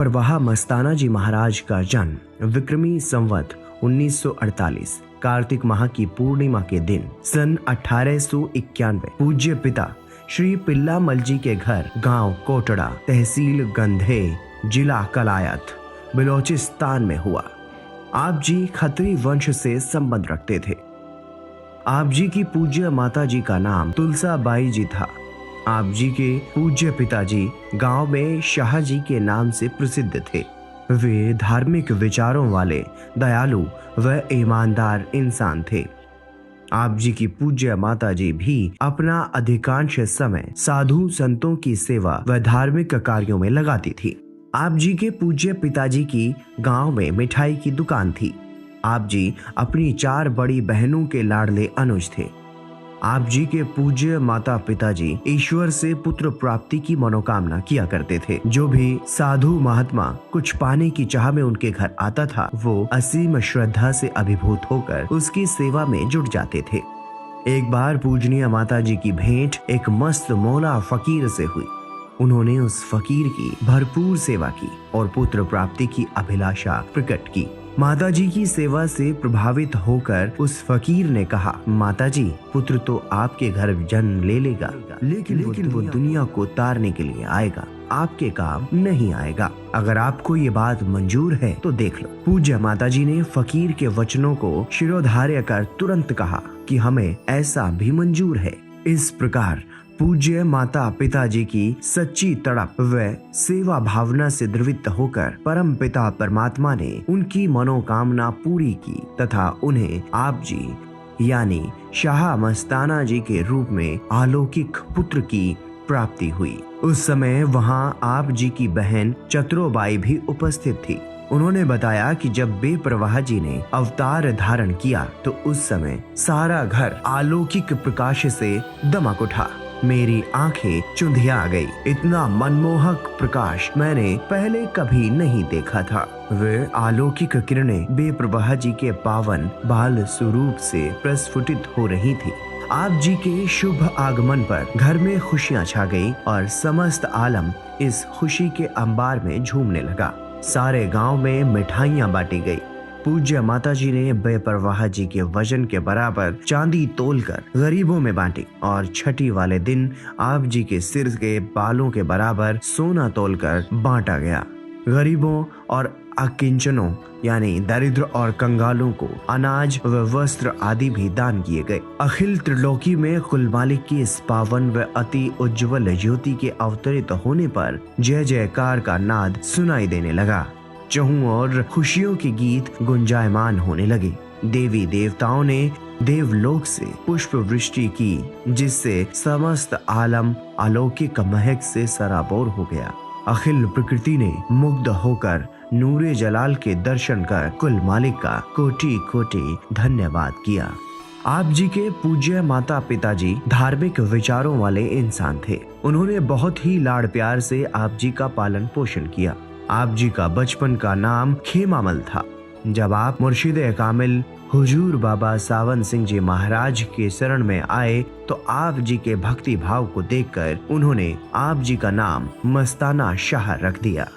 और वहाँ मस्ताना जी महाराज का जन्म विक्रमी संवत 1948 कार्तिक माह की पूर्णिमा के दिन सन 1891 पूज्य पिता श्री पिल्लामल जी के घर गांव कोटड़ा तहसील गंधे जिला कलायत बलोचिस्तान में हुआ। आप जी खत्री वंश से संबंध रखते थे। आप जी की पूज्य माता जी का नाम तुलसाबाई जी था। आप जी के पूज्य पिताजी गांव में शाह जी के नाम से प्रसिद्ध थे। वे धार्मिक विचारों वाले दयालु व ईमानदार इंसान थे। आप जी की पूज्य माता जी भी अपना अधिकांश समय साधु संतों की सेवा व धार्मिक कार्यों में लगाती थी। आप जी के पूज्य पिताजी की गांव में मिठाई की दुकान थी। आप जी अपनी 4 बड़ी बहनों के लाडले अनुज थे। आप जी के पूज्य माता पिताजी ईश्वर से पुत्र प्राप्ति की मनोकामना किया करते थे। जो भी साधु महात्मा कुछ पाने की चाह में उनके घर आता था, वो असीम श्रद्धा से अभिभूत होकर उसकी सेवा में जुट जाते थे। एक बार पूजनीय माता जी की भेंट एक मस्त मौला फकीर से हुई। उन्होंने उस फकीर की भरपूर सेवा की और पुत्र प्राप्ति की अभिलाषा प्रकट की। माता जी की सेवा से प्रभावित होकर उस फकीर ने कहा, माता जी, पुत्र तो आपके घर जन्म ले लेगा, लेकिन वो दुनिया को तारने के लिए आएगा, आपके काम नहीं आएगा। अगर आपको ये बात मंजूर है तो देख लो। पूज्य माता जी ने फकीर के वचनों को शिरोधार्य कर तुरंत कहा कि हमें ऐसा भी मंजूर है। इस प्रकार पूज्य माता पिताजी की सच्ची तड़प व सेवा भावना से द्रवित होकर परम पिता परमात्मा ने उनकी मनोकामना पूरी की तथा उन्हें आप जी यानी शाह मस्ताना जी के रूप में अलौकिक पुत्र की प्राप्ति हुई। उस समय वहां आप जी की बहन चतुरोबाई भी उपस्थित थी। उन्होंने बताया कि जब बेपरवाह जी ने अवतार धारण किया तो उस समय सारा घर अलौकिक प्रकाश से दमक उठा। मेरी आंखें चुंधिया गई। इतना मनमोहक प्रकाश मैंने पहले कभी नहीं देखा था। वे अलौकिक किरणें बेपरवाह जी के पावन बाल स्वरूप से प्रस्फुटित हो रही थी। आप जी के शुभ आगमन पर घर में खुशियां छा गई और समस्त आलम इस खुशी के अंबार में झूमने लगा। सारे गांव में मिठाइयां बांटी गई। पूज्य माता जी ने बेपरवाह जी के वजन के बराबर चांदी तोलकर गरीबों में बांटी और छठी वाले दिन आप जी के सिर के बालों के बराबर सोना तोलकर बांटा गया। गरीबों और अकिंचनों यानी दरिद्र और कंगालों को अनाज व वस्त्र आदि भी दान किए गए। अखिल त्रिलोकी में कुल मालिक की इस पावन व अति उज्जवल ज्योति के अवतरित होने पर जय जयकार का नाद सुनाई देने लगा। चहुं और खुशियों के गीत गुंजायमान होने लगे। देवी देवताओं ने देवलोक से पुष्प वृष्टि की, जिससे समस्त आलम अलौकिक महक से सराबोर हो गया। अखिल प्रकृति ने मुग्ध होकर नूरे जलाल के दर्शन कर कुल मालिक का कोटि कोटि धन्यवाद किया। आप जी के पूज्य माता पिताजी धार्मिक विचारों वाले इंसान थे। उन्होंने बहुत ही लाड़ प्यार से आप जी का पालन पोषण किया। आप जी का बचपन का नाम खेमामल था। जब आप मुर्शिदे कामिल हुजूर बाबा सावन सिंह जी महाराज के शरण में आए तो आप जी के भक्ति भाव को देखकर उन्होंने आप जी का नाम मस्ताना शाह रख दिया।